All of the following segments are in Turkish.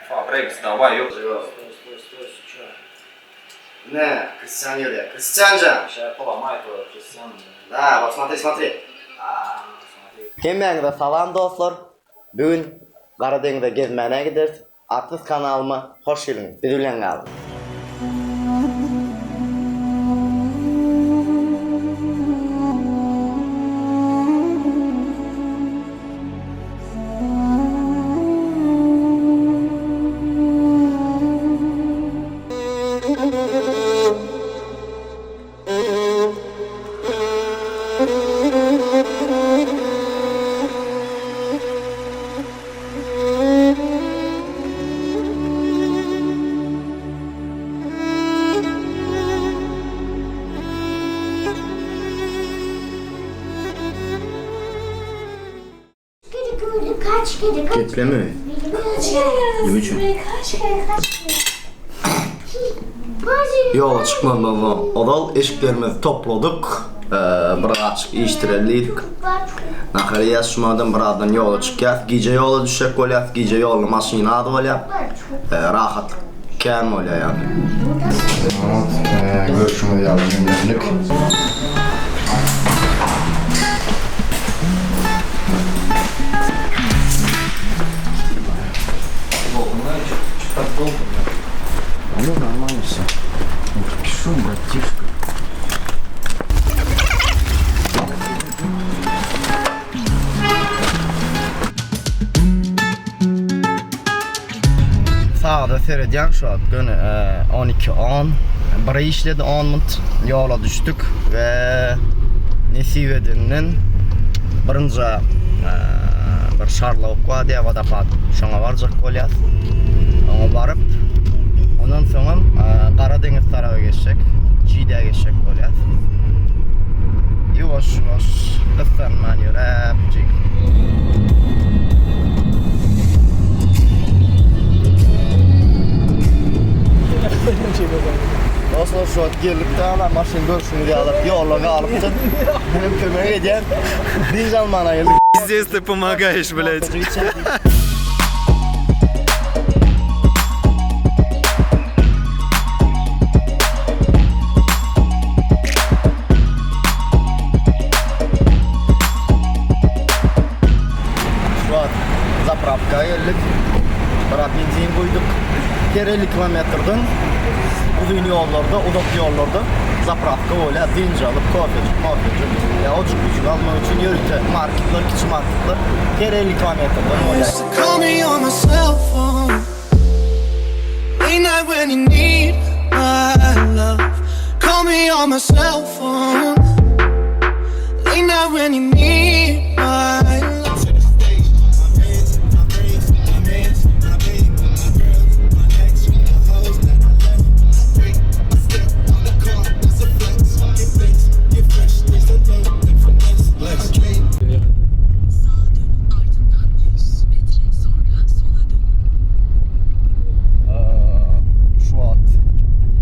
Фабрикс, давай, ёп. Стой, Не, Кристиан Юрий, Кристиан же. Сейчас поломай твоего Кристиана. Да, вот смотри. Смотри. Kemengde salam dostlar. Bugün Karadeni'de gezmeye gidiyoruz. Atlas kanalıma hoş geldiniz. Biz bilen kalın. Kaç kere Getleme mi? Ne biçim? Kaç kere Yola çıkmam baba. Odal eşiklerimizi topladık. Bir açık iştireliydik. Nakara yaşmadan birazdan yola çıkacağız. Gece yola düşecek olayız. Gece yolunu maşina adı olayız. Rahatlık kâm oluyor yani. Evet, görüşmeyi yapacağım günlük. Ну, нормально все. Пишу, братишка. Sağda seyrediyen şu an günü 12:10. Biri işledi 10 minut yola düştük ve Nesive'nin birinci bir şarlık var diye vadapad şuna varacak olayız. Ona barıp ondan sonra Karadeniz tarafı geçecek, Cide'ye geçecek olayız. Yavaş kıskanman yürüyecek. Dostlar şu an geldik de maşin görüşünü diye alıp yolla kalıptı. Benim kömeğe gidiyen Dinjalman'a geldik. Здесь ты помогаешь, блядь. Şu an zapravkaya geldik. Bırak benzin koyduk. 50 kilometreden uzun yollarda, uzak yollarda zapravka öyle dinç alıp kafecik. Ya o çıkıcı almak için yürüte marketler, küçük marketler 50 kilometreden öyle. Call me on my cell phone. Late night when you need my love. Call me on my cell phone. Late night when you need my love. Şu an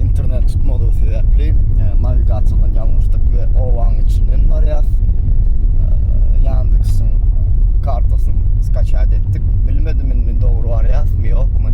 internet tutmadığı sebeple navigasyondan yanmıştık ve o an içinden var ya Yandex'in kartasını skaçat ettik. Bilmedim mi doğru var ya mı yok mu?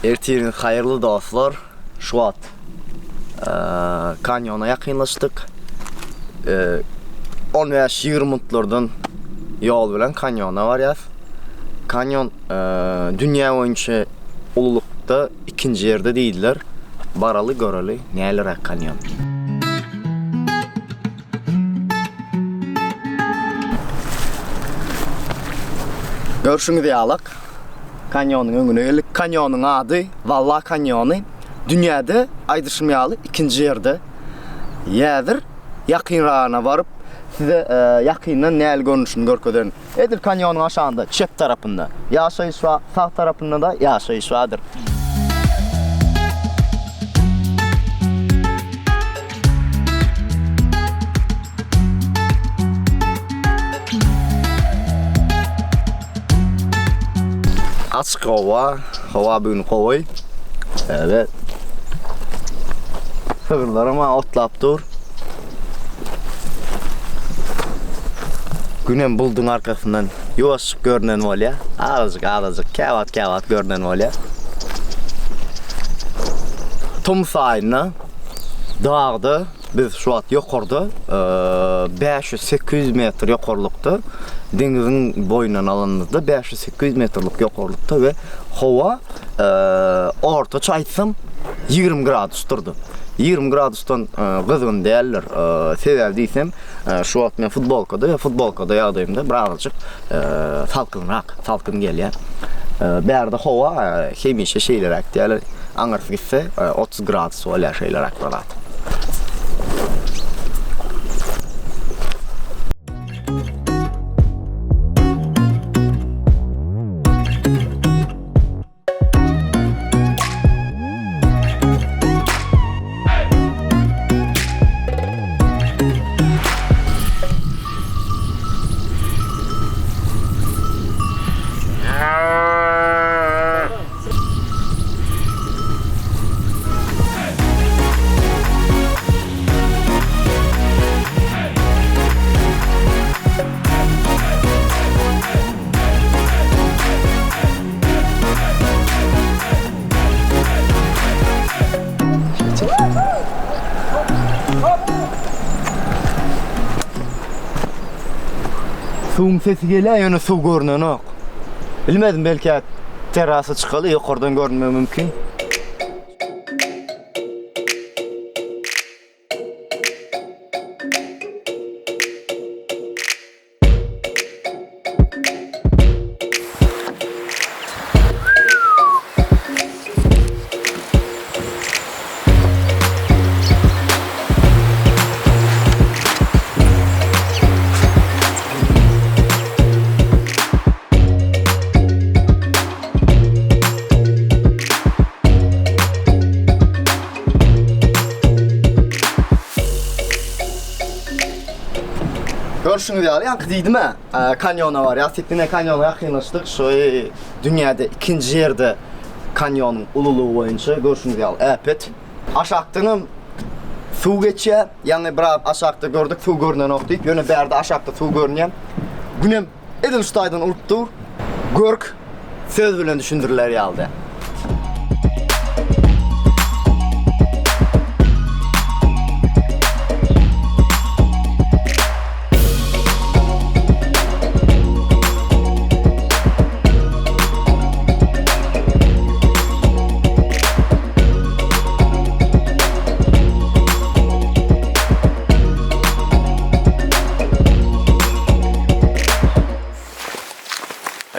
Ertinin hayırlı dostlar. Şu an kanyona yakınlaştık. 15-20 minutlardan yol bilen kanyona var ya. Kanyon dünya boyunca ululukta ikinci yerde değiller. Baralı göreli neler kanyon. Görüşünü diye alak. Kanyonun önüne geldik. Kanyonun adı Valla Kanyonu. Dünyada aydışmayalı ikinci yerde. Yedir yakın rağına varıp size yakından neyel görünüşünü görkeden. Edir kanyonun aşağında çep tarafında yaşayış var, sağ tarafında da yaşayış vardır. açık hava bugün koy. Evet. Hırlarıma otlap dur. Günem buldun arkasından yuvas görünen var ya. Azıcık kevat görünen var ya. Tom sayına dağda biz şu an yukarıda 500-800 metre yukarılıkta denizin boyundan alındı 500-800 metrelik yukarılıkta ve hava orta aytsam 20 gradus turdu. 20 gradustan kızgın değerler sebebi deysem şu an ben futbolkada yağdayımda birazcık salkın geliyor. Berde hava hemişe şeyler aktiyalar angarsı gitse 30 gradus öyle şeyler aktiyalar. Suyun sesi geliyor yani su görünen yok. Bilmedim belki terasa çıkalı yukarıdan görünme mümkün. Görüşünüz yani yankı değil mi? Kanyona var ya, Sitline kanyona yakınlaştık. Şu dünyada ikinci yerde kanyonun ululuğu boyunca görüşünüz yani epet. Aşağıdan su geçiyor, yani biraz aşağıda gördük su görünen yok deyip, yine bir yerde aşağıda su görünen. Günem Edelstay'dan urttur, görk söz bilen düşündürürler yaldı.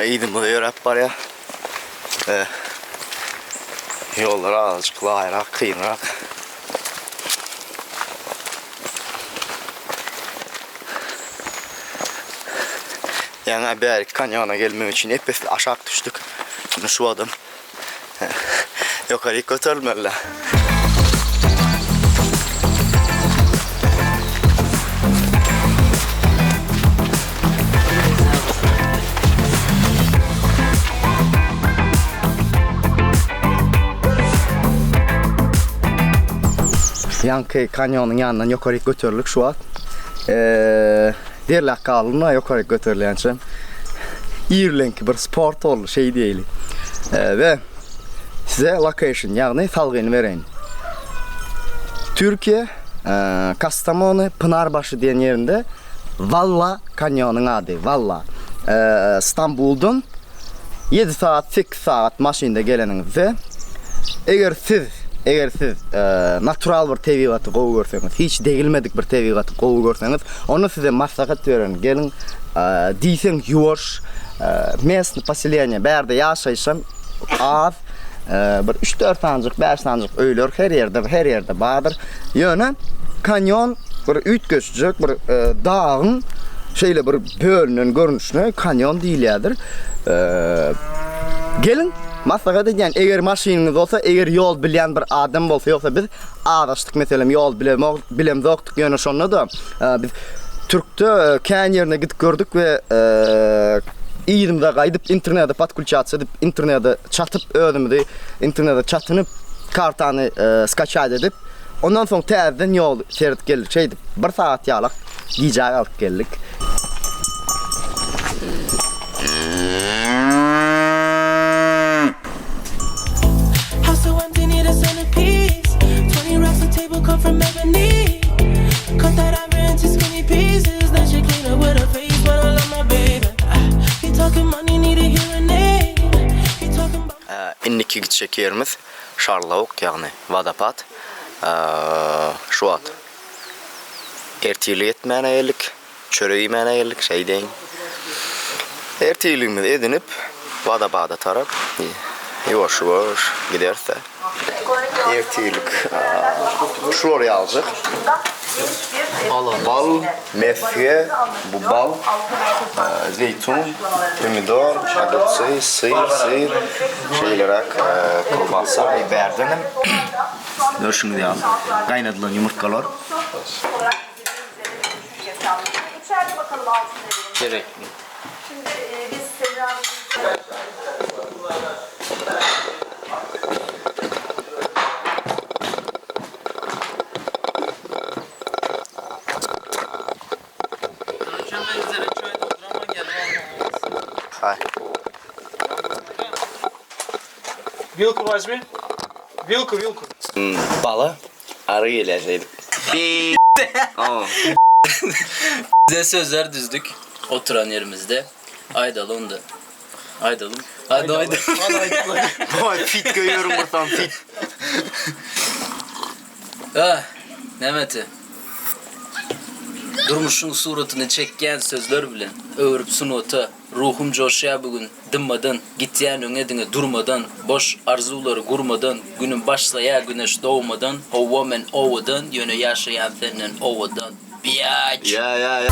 İyiydim bu yörep var ya. Yollar azıcık layrak, kıyınak. Yani bir kanyona gelmem için hep aşağı düştük. Şimdi şu adam yukarı götürürler. Yankı kanyonun yanından yukarı götürülük şu an. Derler kalına yukarı götürülen için. İrlenki bir sport oldu şey değil. Ve size location yani salgını vereyim. Türkiye, Kastamonu, Pınarbaşı diyen yerinde Valla kanyonun adı. Valla. İstanbul'dan 7 saat 8 saat maşinde geleningizde eğer siz natural bir tevigatı qoğu görseniz, hiç değilmedik bir tevigatı qoğu görseniz, onu size maslahat veren. Gelin deysen yuvaş, mesni pasilenya, berde yaşaysam az, bir 3-4 sancık, 5 sancık öylür, her yerde bağdır. Yani kanyon bir üt göçecek, bir dağın şeyle bir bölünün görünüşüne kanyon değildir. Gelin maslahat edin, eğer maşininiz olsa, eğer yol bilen bir adam olsa, yoksa biz ağaçtık mesela yol bilem yoktuk yani şonda da biz Türk'te kendi yerine gidip gördük ve İyirimde kaydıp internete patkulçat edip internete çatıp ödümde internete çatınıp kartanı skaçat edip ondan sonra terden yol şerit geldik şeydi bir saat yalak giyeceği alıp geldik. House so empty, need a centerpiece. 20 racks a table come from ebony. Cut that ivory into skinny pieces. Then she clean up with her face, but I love my baby. He talking money, need a hearing aid. He talking about. İnniki gidecek yerimiz Şarlavuk yani Vadapad. Şu at. Ertili etmene yerlik, çöreği mene yerlik şey deyin. Ertiliğimizi edinip Vadapad'a taraf yavaş yavaş giderse. Ertilik şuraya alacak. Bal, mefye, bu bal, zeytun, pomidor, agapsı, sıyır, şeyler kolbasa, biberden. Görüşün diye kaynatılan yumurtalar. İçeride bakalım altında. Gerek. Şimdi biz Semra'nın... Hay. Вилку возьми. Вилку. Balı arı geleceğiz. Bize sözler düzdük oturan yerimizde. Aydalım da. Aydalım. Hadi Aydalım. Vay fit görüyorum buradan fit. Ah, Nemeti. Durmuşun suratını çekken sözler bilen öğürüp sunota ruhum coşya bugün dımmadan gittiyen öngedine durmadan boş arzuları kurmadan günün başlaya güneş doğmadan havamen ovadan yönü yaşayan senin ovadan biyaç. Ya.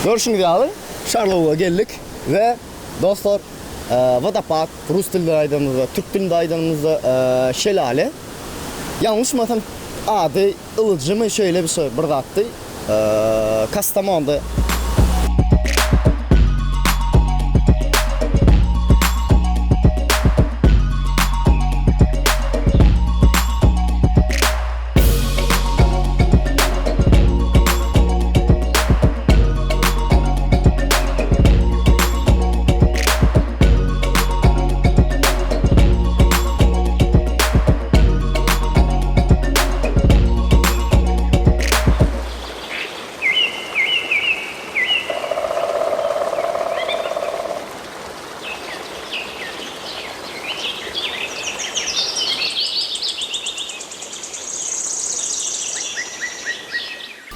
Görüşün diye Şarlovuk'a geldik ve dostlar Vadapad, Rus dilinde aydınımızda, Türk dilinde aydınımızda şelale. Yanlış mı adı ılıcı mı şöyle bir şey burada attı. Kastamonu'da.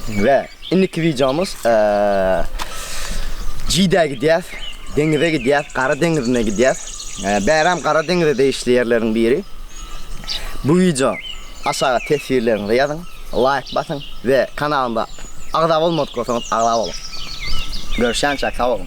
Ve indiki videomuz Cide'ye gidiyoruz, denize gidiyoruz, Karadeniz'e gidiyoruz. Bayram Karadeniz'de işleyerlerin biri. Bu video aşağı tesirlerini yazın, like basın ve kanalımda ağda olmadık olsanız ağda olun. Görüşen çok sağ olun.